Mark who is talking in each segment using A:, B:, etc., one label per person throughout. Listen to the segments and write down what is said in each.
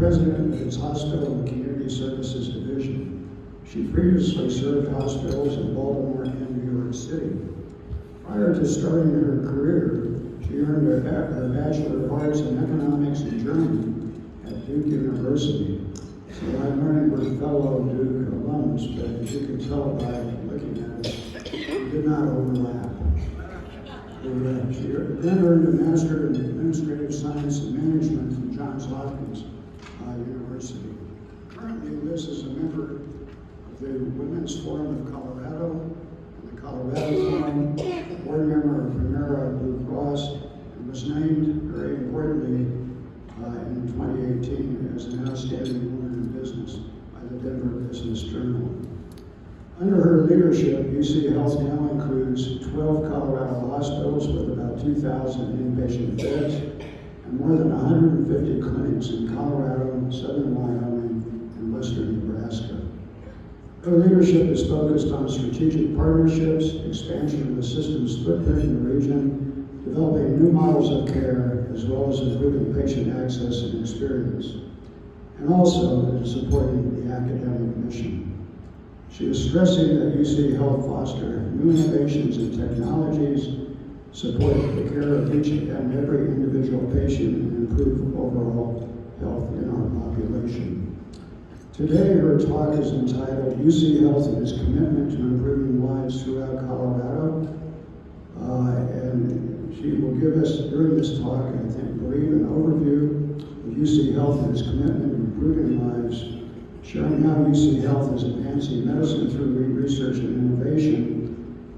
A: president of its Hospital and Community Services Division. She previously served hospitals in Baltimore and New York City. Prior to starting her career, she earned her Bachelor of Arts in Economics in Germany at Duke University. So I learned we're fellow Duke alums, but as you can tell by looking at it, we did not overlap. She then earned a Master in Administrative Science and Management from Johns Hopkins University. Currently lives as a member of the Women's Forum of Colorado and the Colorado Forum, board member of Primera Blue Cross, and was named, very importantly, in 2018 as an outstanding woman in business by the Denver Business Journal. Under her leadership, UCHealth now includes 12 Colorado hospitals with about 2,000 inpatient beds and more than 150 clinics in Colorado, southern Wyoming, and western Nebraska. Her leadership is focused on strategic partnerships, expansion of the system's footprint in the region, developing new models of care, as well as improving patient access and experience, and also supporting the academic mission. She is stressing that UCHealth foster new innovations and technologies, support the care of each and every individual patient, and improve overall health in our population. Today, her talk is entitled UCHealth and its Commitment to Improving Lives Throughout Colorado. And she will give us, during this talk, I believe, an overview of UCHealth and its commitment to improving lives, sharing how UCHealth is advancing medicine through research and innovation,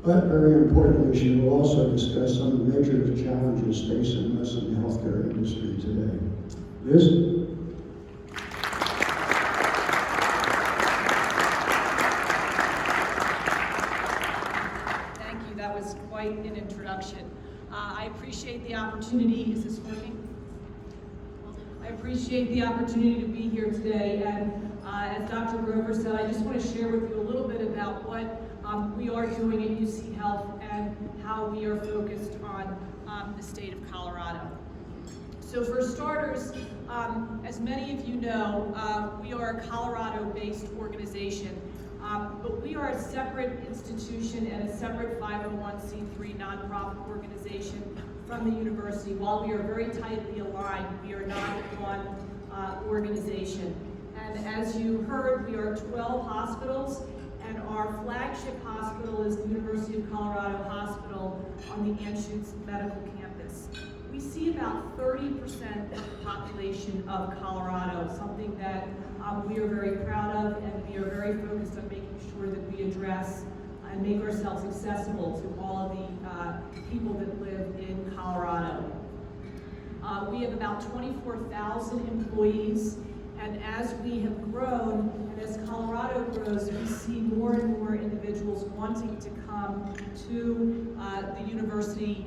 A: but very importantly, she will also discuss some of the major challenges facing us in the healthcare industry today. Liz?
B: Thank you. That was quite an introduction. I appreciate the opportunity. Is this working? I appreciate the opportunity to be here today, and as Dr. Grover said, I just want to share with you a little bit about what we are doing at UCHealth and how we are focused on the state of Colorado. So for starters, as many of you know, we are a Colorado-based organization, but we are a separate institution and a separate 501c3 nonprofit organization from the university. While we are very tightly aligned, we are not one organization. And as you heard, we are 12 hospitals, and our flagship hospital is the University of Colorado Hospital on the Anschutz Medical Campus. We see about 30% of the population of Colorado, something that we are very proud of, and we are very focused on making sure that we address and make ourselves accessible to all of the people that live in Colorado. We have about 24,000 employees, and as we have grown, and as Colorado grows, we see more and more individuals wanting to come to the university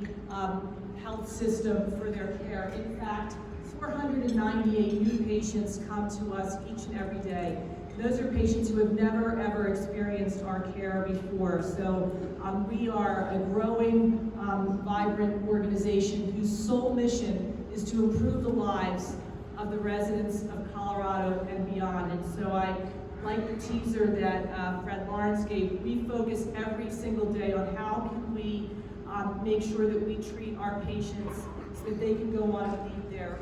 B: health system for their care. In fact, 498 new patients come to us each and every day. Those are patients who have never, ever experienced our care before. So we are a growing, vibrant organization whose sole mission is to improve the lives of the residents of Colorado and beyond. And so I like the teaser that Fred Lawrence gave. We focus every single day on how can we make sure that we treat our patients so that they can go on and lead their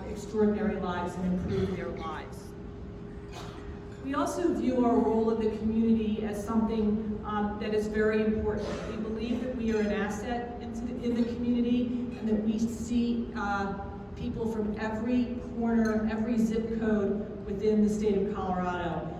B: extraordinary lives and improve their lives. We also view our role in the community as something that is very important. We believe that we are an asset in the community, and that we see people from every corner, every zip code within the state of Colorado.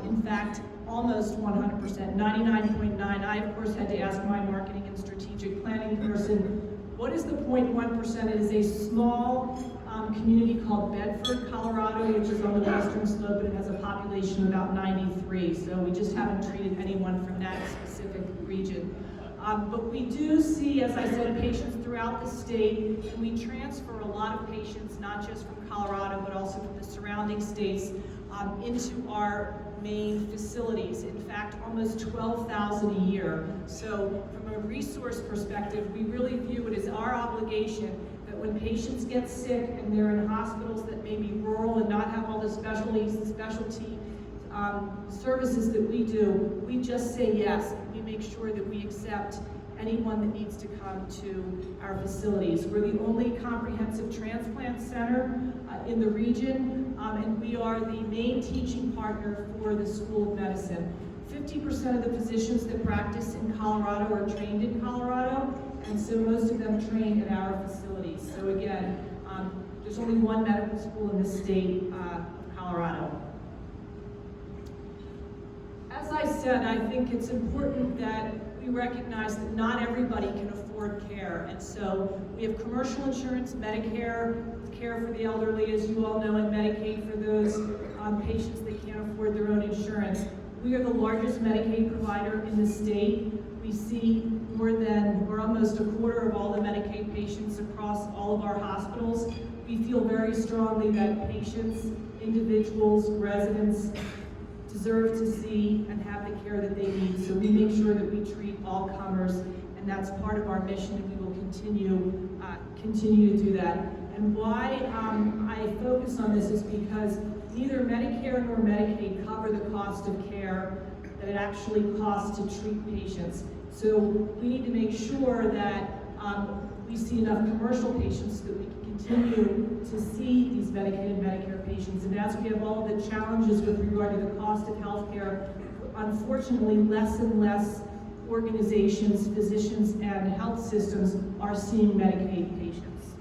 B: In fact, almost 100%, 99.9. I, of course, had to ask my marketing and strategic planning person, what is the 0.1%? It is a small community called Bedford, Colorado, which is on the western slope, and it has a population of about 93. So we just haven't treated anyone from that specific region. But we do see, as I said, patients throughout the state, and we transfer a lot of patients, not just from Colorado, but also from the surrounding states, into our main facilities. In fact, almost 12,000 a year. So from a resource perspective, we really view it as our obligation that when patients get sick and they're in hospitals that may be rural and not have all the the specialty services that we do, we just say yes. We make sure that we accept anyone that needs to come to our facilities. We're the only comprehensive transplant center in the region, and we are the main teaching partner for the School of Medicine. 50% of the physicians that practice in Colorado are trained in Colorado, and so most of them train at our facilities. So again, there's only one medical school in the state of Colorado. As I said, I think it's important that we recognize that not everybody can afford care, and so we have commercial insurance, Medicare, care for the elderly, as you all know, and Medicaid for those patients that can't afford their own insurance. We are the largest Medicaid provider in the state. We see we're almost a quarter of all the Medicaid patients across all of our hospitals. We feel very strongly that patients, individuals, residents deserve to see and have the care that they need. So we make sure that we treat all comers, and that's part of our mission, and we will continue to do that. And why I focus on this is because neither Medicare nor Medicaid cover the cost of care that it actually costs to treat patients. So we need to make sure that we see enough commercial patients so that we can continue to see these Medicaid and Medicare patients. And as we have all the challenges with regard to the cost of healthcare, unfortunately, less and less organizations, physicians, and health systems are seeing Medicaid patients.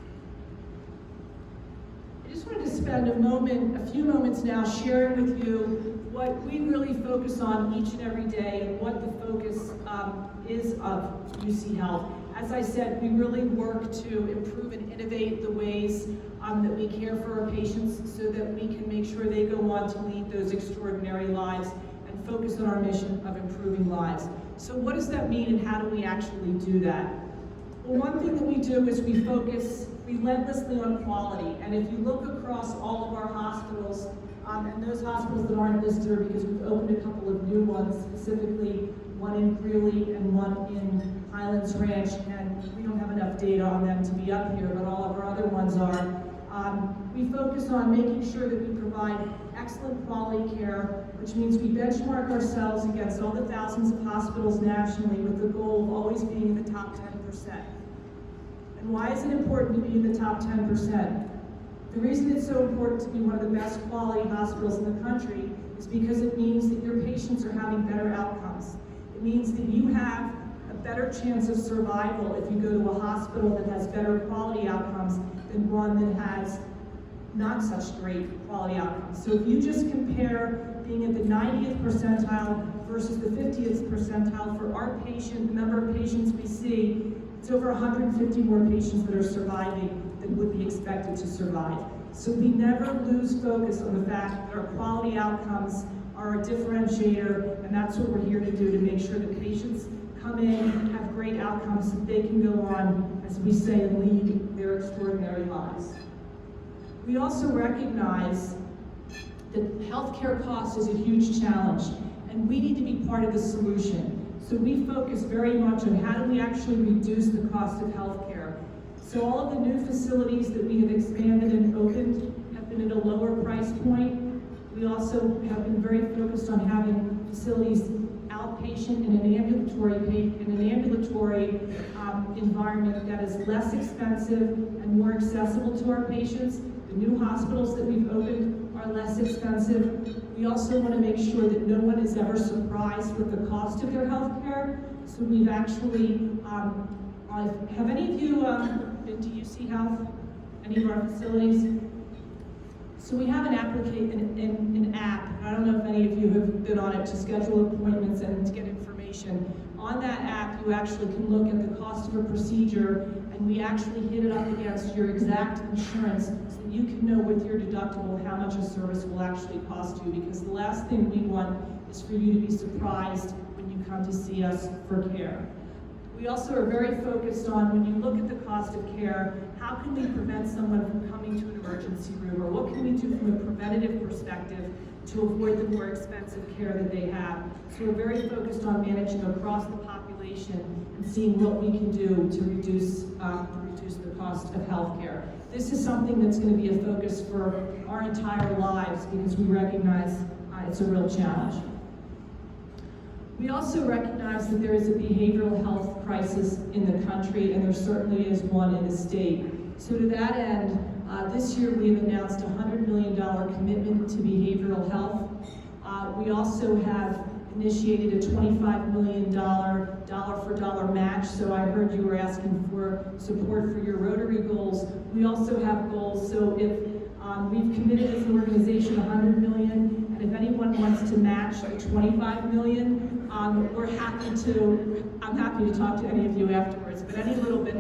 B: I just wanted to spend a few moments now sharing with you what we really focus on each and every day and what the focus is of UCHealth. As I said, we really work to improve and innovate the ways that we care for our patients so that we can make sure they go on to lead those extraordinary lives and focus on our mission of improving lives. So what does that mean, and how do we actually do that? Well, one thing that we do is we focus relentlessly on quality. And if you look across all of our hospitals, and those hospitals that aren't listed are because we've opened a couple of new ones, specifically one in Greeley and one in Highlands Ranch, and we don't have enough data on them to be up here, but all of our other ones are. We focus on making sure that we provide excellent quality care, which means we benchmark ourselves against all the thousands of hospitals nationally with the goal of always being in the top 10%. And why is it important to be in the top 10%? The reason it's so important to be one of the best quality hospitals in the country is because it means that your patients are having better outcomes. It means that you have a better chance of survival if you go to a hospital that has better quality outcomes than one that has not such great quality outcomes. So if you just compare being at the 90th percentile versus the 50th percentile for our patient, the number of patients we see, it's over 150 more patients that are surviving than would be expected to survive. So we never lose focus on the fact that our quality outcomes are a differentiator, and that's what we're here to do, to make sure that patients come in and have great outcomes so they can go on, as we say, and lead their extraordinary lives. We also recognize that healthcare cost is a huge challenge, and we need to be part of the solution. So we focus very much on how do we actually reduce the cost of healthcare. So all of the new facilities that we have expanded and opened have been at a lower price point. We also have been very focused on having facilities outpatient in an ambulatory environment that is less expensive and more accessible to our patients. The new hospitals that we've opened are less expensive. We also want to make sure that no one is ever surprised with the cost of their health care. So we've actually, have any of you been to UCHealth? Any of our facilities? So we have an app. I don't know if any of you have been on it to schedule appointments and to get information. On that app, you actually can look at the cost of a procedure, and we actually hit it up against your exact insurance so that you can know with your deductible how much a service will actually cost you, because the last thing we want is for you to be surprised when you come to see us for care. We also are very focused on, when you look at the cost of care, how can we prevent someone from coming to an emergency room, or what can we do from a preventative perspective to avoid the more expensive care that they have. So we're very focused on managing across the population and seeing what we can do to reduce the cost of health care. this is something that's going to be a focus for our entire lives because we recognize it's a real challenge. We also recognize that there is a behavioral health crisis in the country, and there certainly is one in the state. So to that end, this year we have announced a $100 million commitment to behavioral health. We also have initiated a $25 million dollar-for-dollar match, so I heard you were asking for support for your Rotary goals. We also have goals, so if we've committed as an organization $100 million, and if anyone wants to match the $25 million, I'm happy to talk to any of you afterwards, but any little bit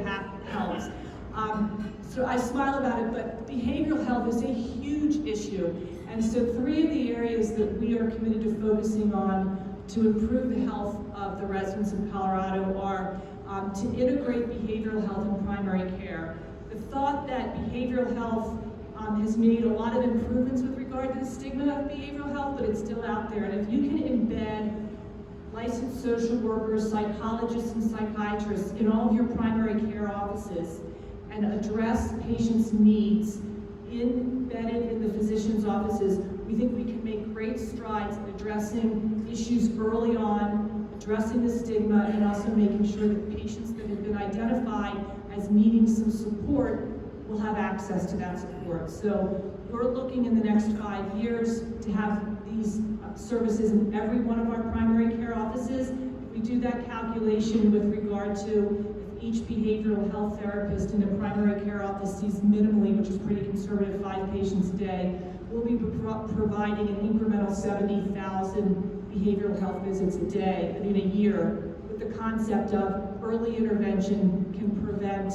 B: helps. So I smile about it, but behavioral health is a huge issue. And so 3 of the areas that we are committed to focusing on to improve the health of the residents of Colorado are to integrate behavioral health in primary care. The thought that behavioral health has made a lot of improvements with regard to the stigma of behavioral health, but it's still out there. And if you can embed licensed social workers, psychologists, and psychiatrists in all of your primary care offices and address patients' needs embedded in the physician's offices, we think we can make great strides in addressing issues early on, addressing the stigma, and also making sure that patients that have been identified as needing some support will have access to that support. So we're looking in the next 5 years to have these services in every one of our primary care offices. If we do that calculation with regard to if each behavioral health therapist in a primary care office sees minimally, which is pretty conservative, 5 patients a day, we'll be providing an incremental 70,000 behavioral health visits a day in a year, with the concept of early intervention can prevent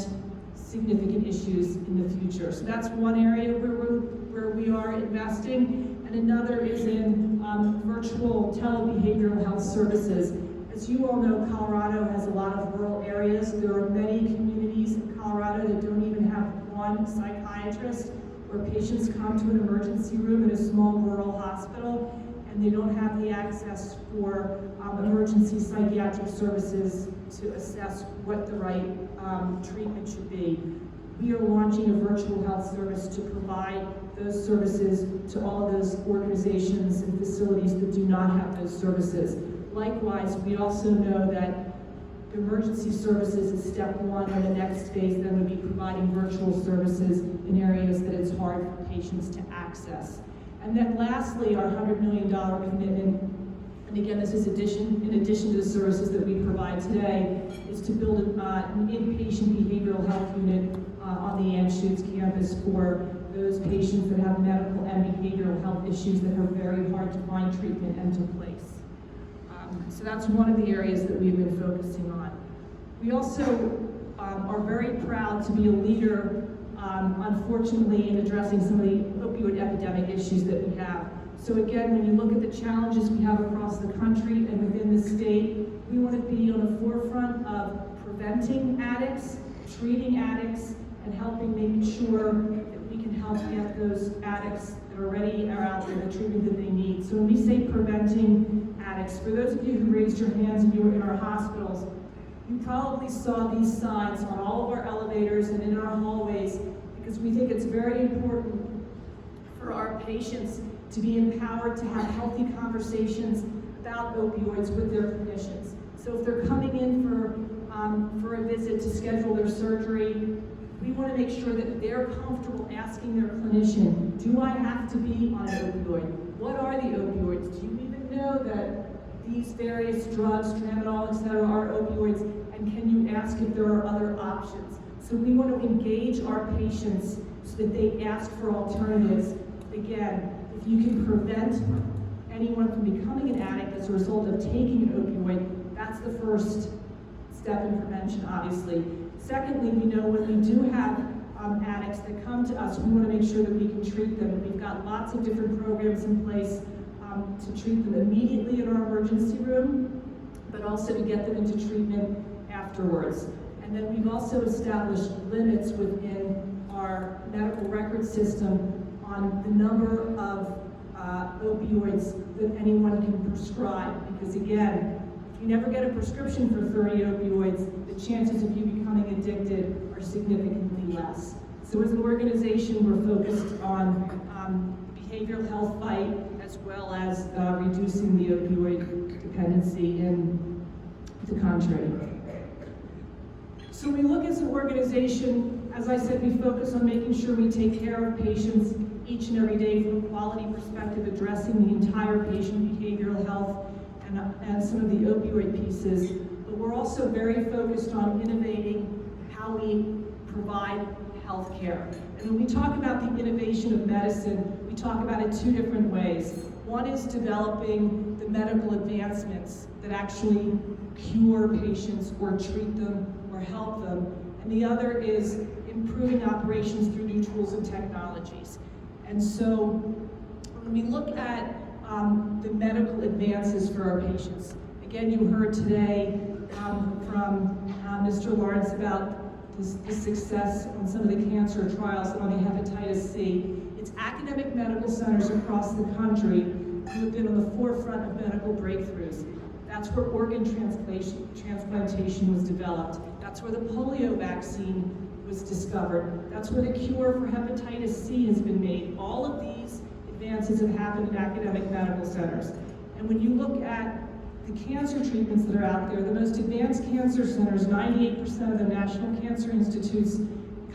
B: significant issues in the future. So that's one area where we are investing, and another is in virtual telebehavioral health services. As you all know, Colorado has a lot of rural areas. There are many communities in Colorado that don't even have one psychiatrist, where patients come to an emergency room in a small rural hospital and they don't have the access for emergency psychiatric services to assess what the right treatment should be. We are launching a virtual health service to provide those services to all of those organizations and facilities that do not have those services. Likewise, we also know that emergency services is step 1, and the next phase then would be providing virtual services in areas that it's hard for patients to access. And then lastly, our $100 million commitment, and again, this is in addition to the services that we provide today, is to build an inpatient behavioral health unit on the Anschutz campus for those patients that have medical and behavioral health issues that are very hard to find treatment and to place. So that's one of the areas that we've been focusing on. We also are very proud to be a leader, unfortunately, in addressing some of the opioid epidemic issues that we have. So again, when you look at the challenges we have across the country and within the state, we want to be on the forefront of preventing addicts, treating addicts, and helping make sure that we can help get those addicts that already are out there the treatment that they need. So when we say preventing addicts, for those of you who raised your hands and you were in our hospitals, you probably saw these signs on all of our elevators and in our hallways, because we think it's very important for our patients to be empowered to have healthy conversations about opioids with their clinicians. So if they're coming in for a visit to schedule their surgery, we want to make sure that they're comfortable asking their clinician, do I have to be on an opioid? What are the opioids? Do you even know that these various drugs, tramadol, etc., are opioids? And can you ask if there are other options? So we want to engage our patients so that they ask for alternatives. Again, if you can prevent anyone from becoming an addict as a result of taking an opioid, that's the first step in prevention, obviously. Secondly, we know when we do have addicts that come to us, we want to make sure that we can treat them. We've got lots of different programs in place to treat them immediately in our emergency room, but also to get them into treatment afterwards. And then we've also established limits within our medical record system on the number of opioids that anyone can prescribe. Because again, if you never get a prescription for 30 opioids, the chances of you becoming addicted are significantly less. So as an organization, we're focused on behavioral health fight as well as reducing the opioid dependency in the country. So we look as an organization, as I said, we focus on making sure we take care of patients each and every day from a quality perspective, addressing the entire patient behavioral health and some of the opioid pieces. But we're also very focused on innovating how we provide health care. And when we talk about the innovation of medicine, we talk about it two different ways. One is developing the medical advancements that actually cure patients or treat them or help them. And the other is improving operations through new tools and technologies. And so when we look at the medical advances for our patients, again, you heard today from Mr. Lawrence about the success on some of the cancer trials on the hepatitis C. It's academic medical centers across the country who have been on the forefront of medical breakthroughs. That's where organ transplantation was developed. That's where the polio vaccine was discovered. That's where the cure for hepatitis C has been made. All of these advances have happened in academic medical centers. And when you look at the cancer treatments that are out there, the most advanced cancer centers, 98% of the National Cancer Institute's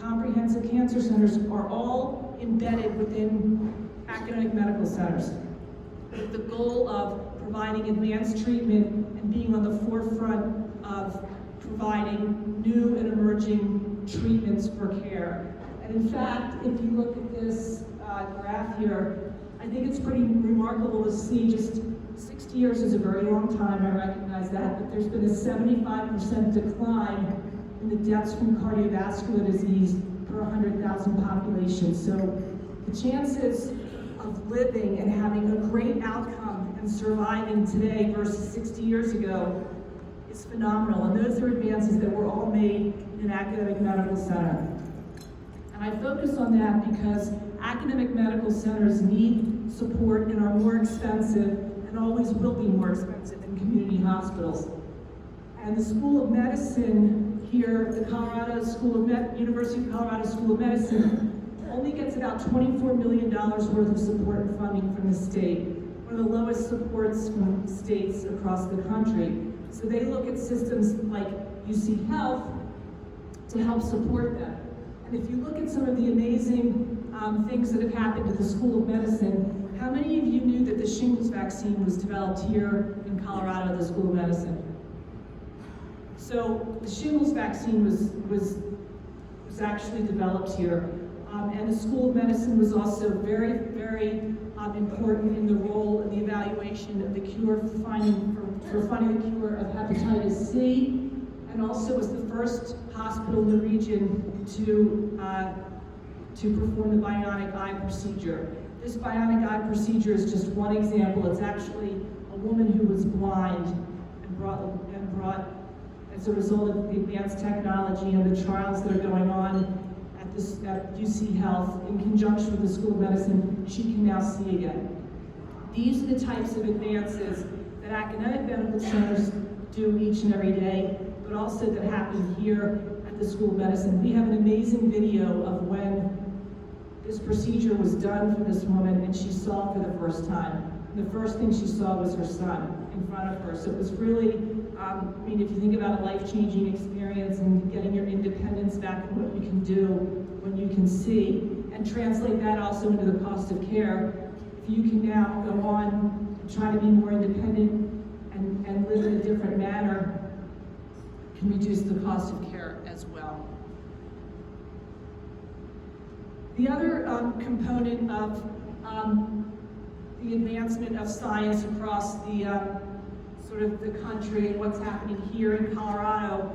B: comprehensive cancer centers are all embedded within academic medical centers, with the goal of providing advanced treatment and being on the forefront of providing new and emerging treatments for care. And in fact, if you look at this graph here, I think it's pretty remarkable to see. Just 60 years is a very long time, I recognize that, but there's been a 75% decline in the deaths from cardiovascular disease per 100,000 population. So the chances of living and having a great outcome and surviving today versus 60 years ago is phenomenal. And those are advances that were all made in an academic medical center. And I focus on that because academic medical centers need support and are more expensive and always will be more expensive than community hospitals. And the School of Medicine here, the University of Colorado School of Medicine, only gets about $24 million worth of support and funding from the state, one of the lowest supports from states across the country. So they look at systems like UCHealth to help support them. And if you look at some of the amazing things that have happened at the School of Medicine, how many of you knew that the shingles vaccine was developed here in Colorado at the School of Medicine? So the shingles vaccine was actually developed here. And the School of Medicine was also very, very important in the role in the evaluation of the cure for finding the cure of hepatitis C, and also was the first hospital in the region to perform the bionic eye procedure. This bionic eye procedure is just one example. It's actually a woman who was blind and brought as a result of the advanced technology and the trials that are going on at UCHealth in conjunction with the School of Medicine, she can now see again. These are the types of advances that academic medical centers do each and every day, but also that happen here at the School of Medicine. We have an amazing video of when this procedure was done for this woman and she saw for the first time. And the first thing she saw was her son in front of her. So it was really, if you think about a life-changing experience and getting your independence back and what you can do when you can see, and translate that also into the cost of care, if you can now go on and try to be more independent and live in a different manner, can reduce the cost of care as well. The other component of the advancement of science across the the country and what's happening here in Colorado,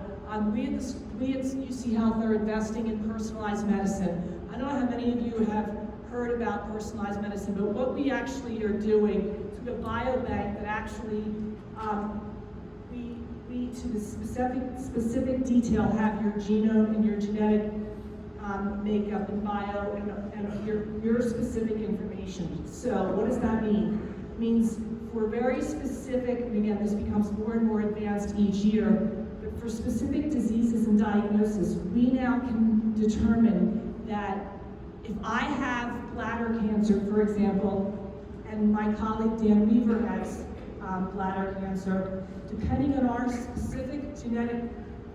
B: we at UCHealth are investing in personalized medicine. I don't know how many of you have heard about personalized medicine, but what we actually are doing is we have a biobank that actually we to the specific detail have your genome and your genetic makeup and bio and your specific information. So what does that mean? It means for very specific, and again this becomes more and more advanced each year, but for specific diseases and diagnosis, we now can determine that if I have bladder cancer, for example, and my colleague Dan Weaver has bladder cancer, depending on our specific genetic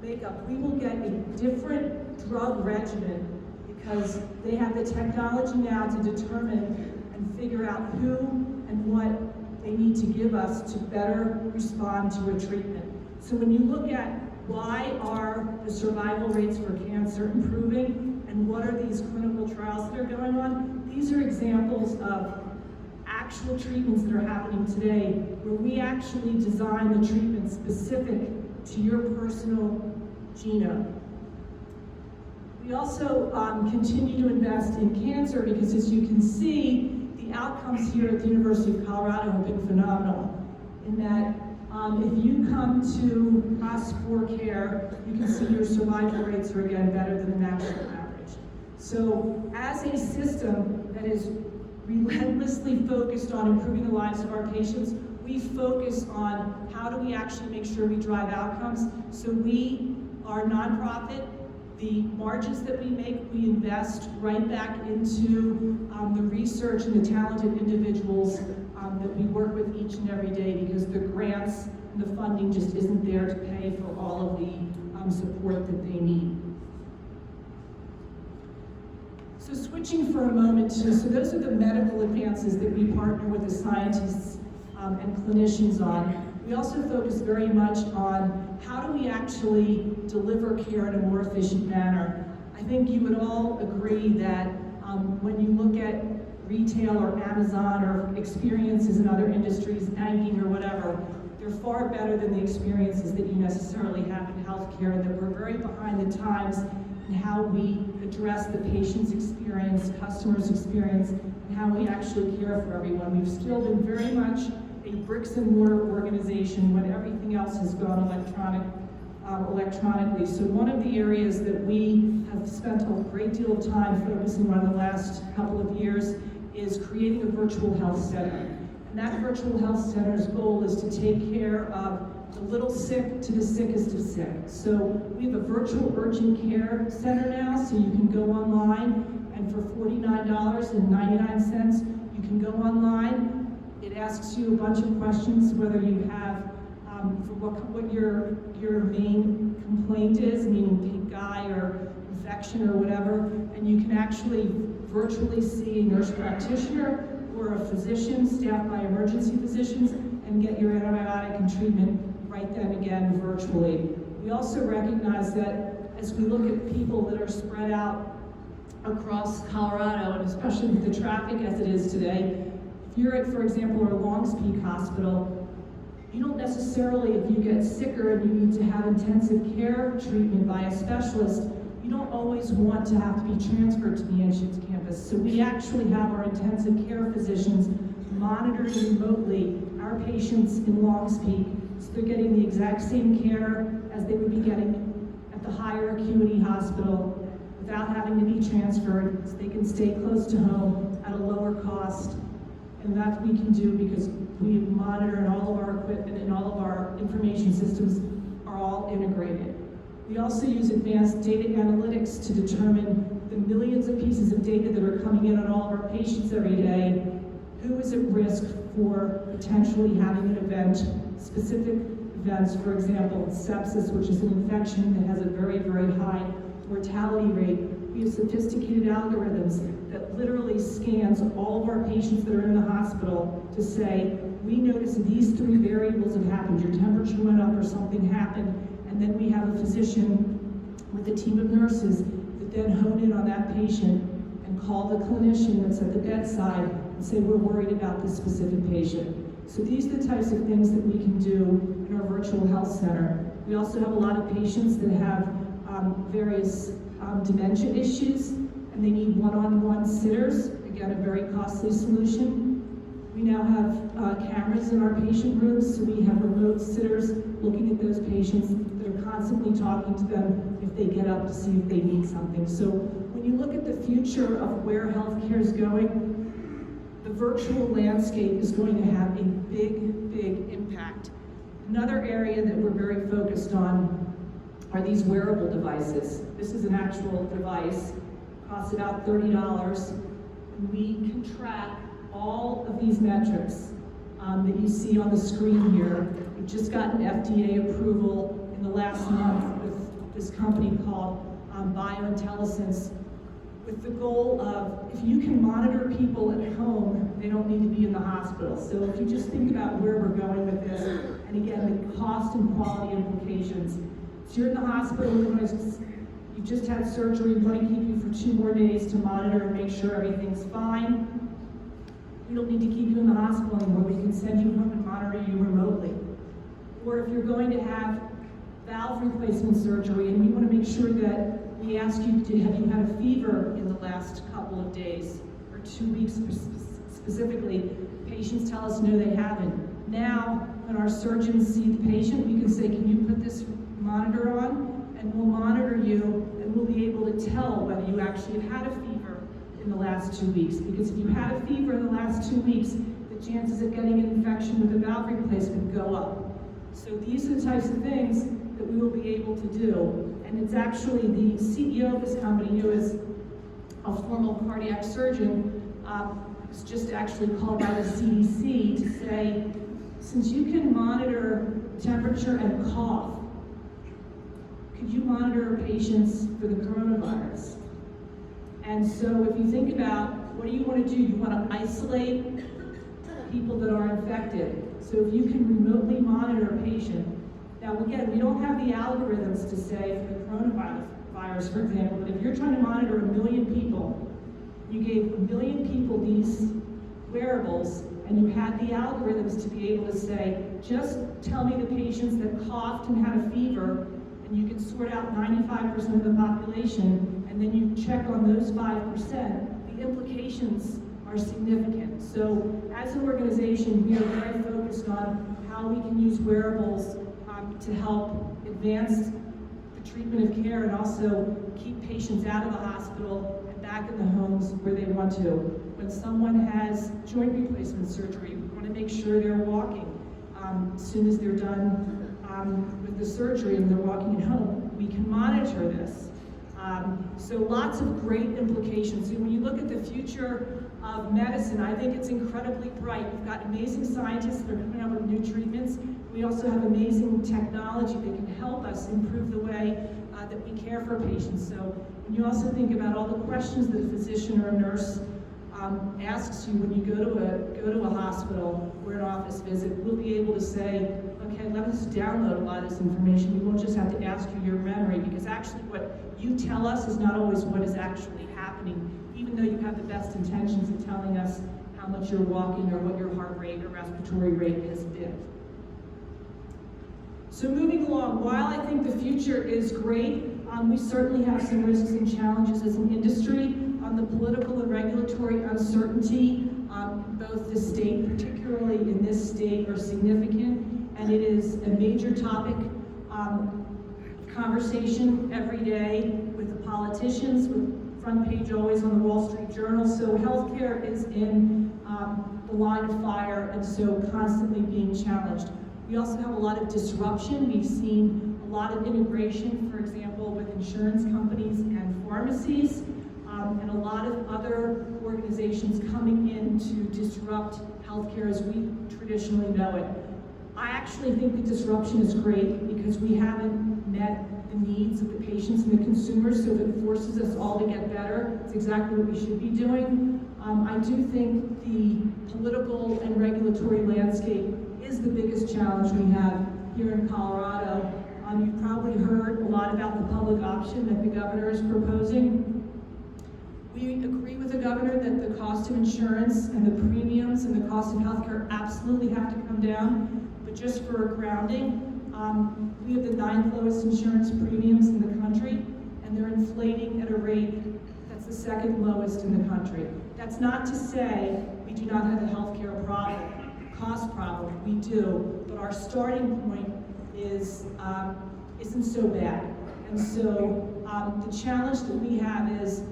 B: makeup, we will get a different drug regimen because they have the technology now to determine and figure out who and what they need to give us to better respond to a treatment. So when you look at why are the survival rates for cancer improving and what are these clinical trials that are going on, these are examples of actual treatments that are happening today where we actually design the treatment specific to your personal genome. We also continue to invest in cancer because, as you can see, the outcomes here at the University of Colorado have been phenomenal in that if you come to us for care, you can see your survival rates are again better than the national average. So as a system that is relentlessly focused on improving the lives of our patients, we focus on how do we actually make sure we drive outcomes. So we are nonprofit. The margins that we make, we invest right back into the research and the talented individuals that we work with each and every day because the grants and the funding just isn't there to pay for all of the support that they need. So switching for a moment so those are the medical advances that we partner with the scientists and clinicians on. We also focus very much on how do we actually deliver care in a more efficient manner. I think you would all agree that when you look at retail or Amazon or experiences in other industries, banking or whatever, they're far better than the experiences that you necessarily have in healthcare, and that we're very behind the times in how we address the patient's experience, customer's experience, and how we actually care for everyone. We've still been very much a bricks and mortar organization when everything else has gone electronically. So one of the areas that we have spent a great deal of time focusing on the last couple of years is creating a virtual health center. And that virtual health center's goal is to take care of the little sick to the sickest of sick. So we have a virtual urgent care center now, so you can go online, and for $49.99, you can go online. It asks you a bunch of questions, whether you have, for what your main complaint is, meaning pink eye or infection or whatever, and you can actually virtually see a nurse practitioner or a physician staffed by emergency physicians and get your antibiotic and treatment right then again virtually. We also recognize that as we look at people that are spread out across Colorado, and especially with the traffic as it is today, if you're at, for example, a Longs Peak hospital, you don't necessarily, if you get sicker and you need to have intensive care treatment by a specialist, you don't always want to have to be transferred to the Anschutz campus. So we actually have our intensive care physicians monitoring remotely our patients in Longs Peak, so they're getting the exact same care as they would be getting at the higher acuity hospital without having to be transferred, so they can stay close to home at a lower cost. And that we can do because we monitor, and all of our equipment and all of our information systems are all integrated. We also use advanced data analytics to determine the millions of pieces of data that are coming in on all of our patients every day. Who is at risk for potentially having an event, specific events, for example, sepsis, which is an infection that has a very, very high mortality rate. We have sophisticated algorithms that literally scans all of our patients that are in the hospital to say, we notice these 3 variables have happened. Your temperature went up or something happened. And then we have a physician with a team of nurses that then hone in on that patient and call the clinician that's at the bedside and say, we're worried about this specific patient. So these are the types of things that we can do in our virtual health center. We also have a lot of patients that have various dementia issues, and they need one-on-one sitters. Again, a very costly solution. We now have cameras in our patient rooms, so we have remote sitters looking at those patients that are constantly talking to them if they get up to see if they need something. So when you look at the future of where healthcare is going, the virtual landscape is going to have a big, big impact. Another area that we're very focused on are these wearable devices. This is an actual device. costs about $30. And we can track all of these metrics that you see on the screen here. We've just gotten FDA approval in the last month with this company called Biointelligence, with the goal of, if you can monitor people at home, they don't need to be in the hospital. So if you just think about where we're going with this, and again, the cost and quality implications. So you're in the hospital, you've just had surgery, we want to keep you for 2 more days to monitor and make sure everything's fine. We don't need to keep you in the hospital anymore. We can send you home and monitor you remotely. Or if you're going to have valve replacement surgery and we want to make sure that we ask you, have you had a fever in the last couple of days or 2 weeks specifically? Patients tell us no, they haven't. Now, when our surgeons see the patient, we can say, can you put this monitor on? And we'll monitor you and we'll be able to tell whether you actually have had a fever in the last 2 weeks. Because if you had a fever in the last 2 weeks, the chances of getting an infection with a valve replacement go up. So these are the types of things that we will be able to do. And it's actually the CEO of this company, who is a former cardiac surgeon, was just actually called by the CDC to say, since you can monitor temperature and cough, could you monitor patients for the coronavirus? And so if you think about, what do you want to do? You want to isolate people that are infected. So if you can remotely monitor a patient. Now again, we don't have the algorithms to say for the coronavirus, for example, but if you're trying to monitor 1 million people, you gave 1 million people these wearables, and you had the algorithms to be able to say, just tell me the patients that coughed and had a fever, and you can sort out 95% of the population, and then you check on those 5%, the implications are significant. So as an organization, we are very focused on how we can use wearables to help advance the treatment of care and also keep patients out of the hospital and back in the homes where they want to. When someone has joint replacement surgery, we want to make sure they're walking as soon as they're done with the surgery and they're walking at home. We can monitor this. So lots of great implications. So when you look at the future of medicine, I think it's incredibly bright. We've got amazing scientists that are coming up with new treatments. We also have amazing technology that can help us improve the way that we care for patients. So when you also think about all the questions that a physician or a nurse asks you when you go to a hospital or an office visit, we'll be able to say, okay, let us download a lot of this information. We won't just have to ask you your memory, because actually what you tell us is not always what is actually happening, even though you have the best intentions of telling us how much you're walking or what your heart rate or respiratory rate has been. So moving along, while I think the future is great, we certainly have some risks and challenges as an industry. The political and regulatory uncertainty, both the state, particularly in this state, are significant, and it is a major topic conversation every day with the politicians, with front page always on the Wall Street Journal. So healthcare is in the line of fire, and so constantly being challenged. We also have a lot of disruption. We've seen a lot of integration, for example, with insurance companies and pharmacies, and a lot of other organizations coming in to disrupt healthcare as we traditionally know it. I actually think the disruption is great because we haven't met the needs of the patients and the consumers, so if it forces us all to get better, it's exactly what we should be doing. I do think the political and regulatory landscape is the biggest challenge we have here in Colorado. You've probably heard a lot about the public option that the governor is proposing. We agree with the governor that the cost of insurance and the premiums and the cost of healthcare absolutely have to come down, but just for grounding, we have the 9th lowest insurance premiums in the country, and they're inflating at a rate that's the 2nd lowest in the country. That's not to say we do not have a healthcare problem, cost problem, we do, but our starting point isn't so bad. And so the challenge that we have is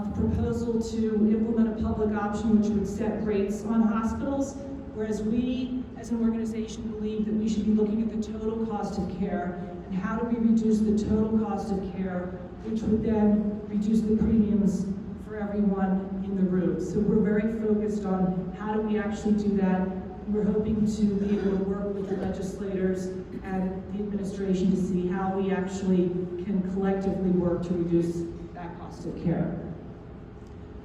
B: the proposal to implement a public option which would set rates on hospitals, whereas we as an organization believe that we should be looking at the total cost of care and how do we reduce the total cost of care which would then reduce the premiums for everyone in the room. So we're very focused on how do we actually do that. We're hoping to be able to work with the legislators and the administration to see how we actually can collectively work to reduce that cost of care.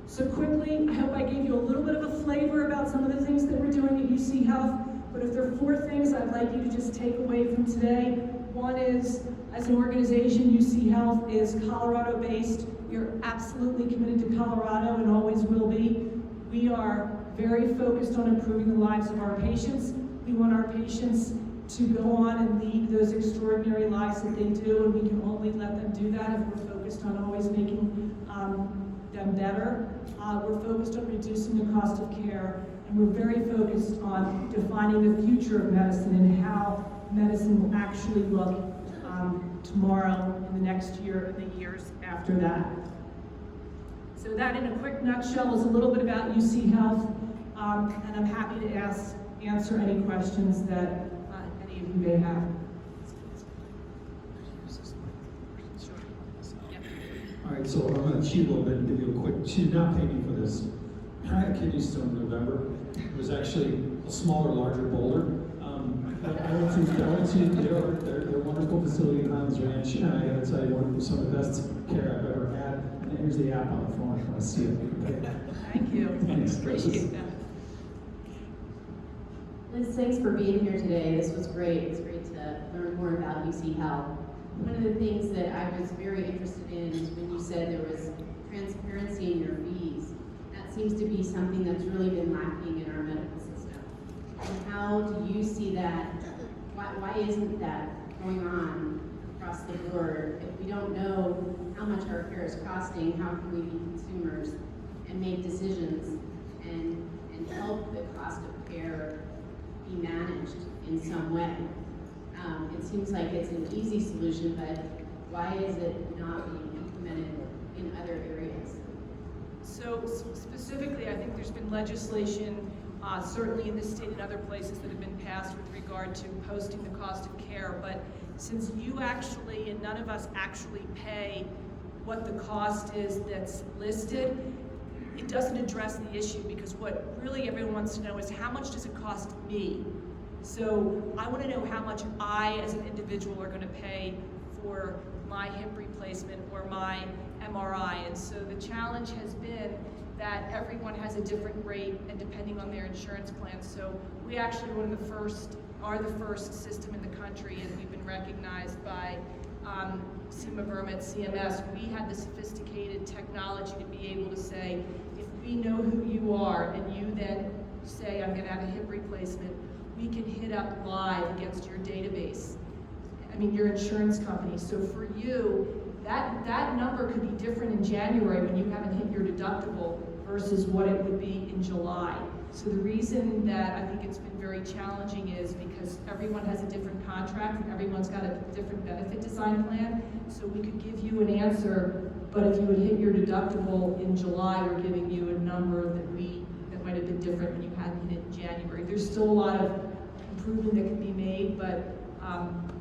B: So quickly, I hope I gave you a little bit of a flavor about some of the things that we're doing at UCHealth, but if there are 4 things I'd like you to just take away from today, one is, as an organization, UCHealth is Colorado-based. We are absolutely committed to Colorado and always will be. We are very focused on improving the lives of our patients. We want our patients to go on and lead those extraordinary lives that they do, and we can only let them do that if we're focused on always making them better. We're focused on reducing the cost of care, and we're very focused on defining the future of medicine and how medicine will actually look tomorrow, in the next year, and the years after that. So that, in a quick nutshell, is a little bit about UCHealth, and I'm happy to answer any questions that any of you may have.
C: All right, so I'm going to cheat a little bit and give you a quick, she did not pay me for this. I had a kidney stone in November. It was actually a smaller, larger boulder. I went to their wonderful facility in Highlands Ranch, and I got to tell you, some of the best care I've ever had. And here's the app on the phone if you want to see it.
B: Thank you.
C: Thanks.
B: Appreciate that.
D: Liz, thanks for being here today. This was great. It's great to learn more about UCHealth. One of the things that I was very interested in is when you said there was transparency in your fees. That seems to be something that's really been lacking in our medical system. And how do you see that? Why isn't that going on across the board? If we don't know how much our care is costing, how can we be consumers and make decisions and help the cost of care be managed in some way? It seems like it's an easy solution, but why is it not being implemented in other areas?
B: So specifically, I think there's been legislation, certainly in this state and other places, that have been passed with regard to posting the cost of care. But since you actually, and none of us actually pay what the cost is that's listed, it doesn't address the issue, because what really everyone wants to know is how much does it cost me? So I want to know how much I, as an individual, are going to pay for my hip replacement or my MRI. And so the challenge has been that everyone has a different rate, and depending on their insurance plan. So we actually are the first system in the country, and we've been recognized by CMA at CMS. We had the sophisticated technology to be able to say, if we know who you are and you then say, I'm going to have a hip replacement, we can hit up live against your database. I mean, your insurance company. So for you, that number could be different in January when you haven't hit your deductible versus what it would be in July. So the reason that I think it's been very challenging is because everyone has a different contract and everyone's got a different benefit design plan. So we could give you an answer, but if you would hit your deductible in July, we're giving you a number that might have been different when you hadn't hit it in January. There's still a lot of improvement that can be made, but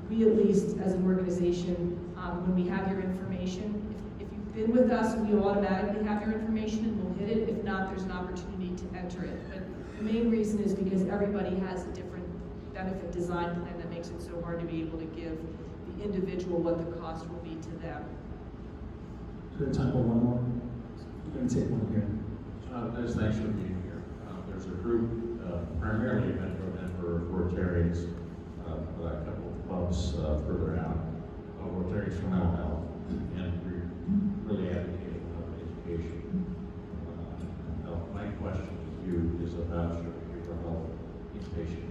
B: we, at least as an organization, when we have your information, if you've been with us, we automatically have your information and we'll hit it. If not, there's an opportunity to enter it. But the main reason is because everybody has a different benefit design plan that makes it so hard to be able to give the individual what the cost will be to them.
C: Do we have time for one more? We're going to take one here.
E: Liz, thanks for being here. There's a group, primarily Metro Denver Rotarians, with a couple of clubs further out, Rotarians for mental health, and we're really advocating for education. My question to you is about your behavioral health inpatient.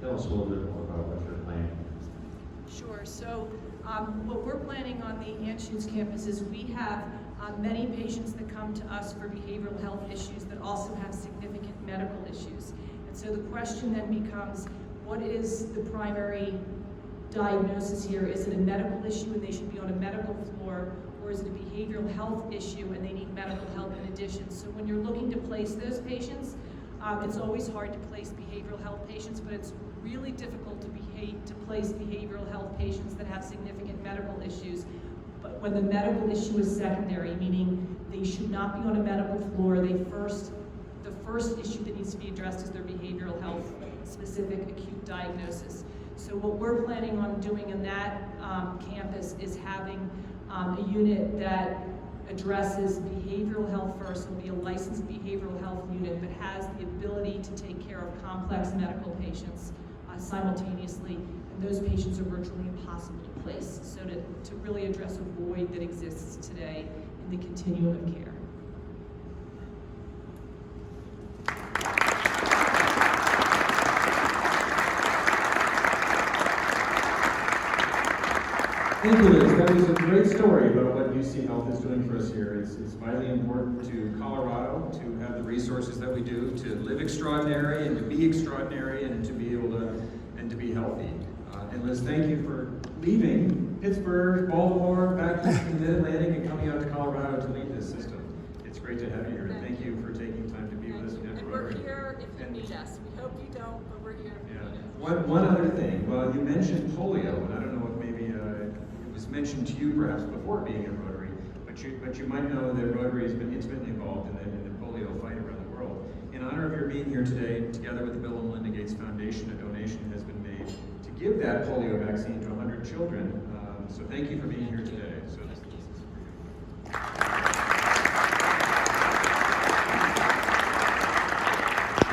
E: Tell us a little bit more about what you're planning.
B: Sure. So what we're planning on the Anschutz campus is we have many patients that come to us for behavioral health issues that also have significant medical issues. And so the question then becomes, what is the primary diagnosis here? Is it a medical issue and they should be on a medical floor, or is it a behavioral health issue and they need medical help in addition? So when you're looking to place those patients, it's always hard to place behavioral health patients, but it's really difficult to place behavioral health patients that have significant medical issues. But when the medical issue is secondary, meaning they should not be on a medical floor, the first issue that needs to be addressed is their behavioral health specific acute diagnosis. So what we're planning on doing in that campus is having a unit that addresses behavioral health first. It'll be a licensed behavioral health unit, but has the ability to take care of complex medical patients simultaneously. And those patients are virtually impossible to place. So to really address a void that exists today in the continuum of care.
F: Thank you, Liz. That was a great story about what UCHealth is doing for us here. It's vitally important to Colorado to have the resources that we do, to live extraordinary and to be extraordinary and to be able to, and to be healthy. And Liz, thank you for leaving Pittsburgh, Baltimore, back to the Mid-Atlantic and coming out to Colorado to lead this system. It's great to have you here. Thank you for taking time to be with us.
B: And we're here if you need us. We hope you don't, but we're here if you need us.
F: One other thing. Well, you mentioned polio, and I don't know if maybe it was mentioned to you perhaps before being at Rotary, but you might know that Rotary has been intimately involved in the polio fight around the world. In honor of your being here today, together with the Bill and Melinda Gates Foundation, a donation has been made to give that polio vaccine to 100 children. So thank you for being here today. So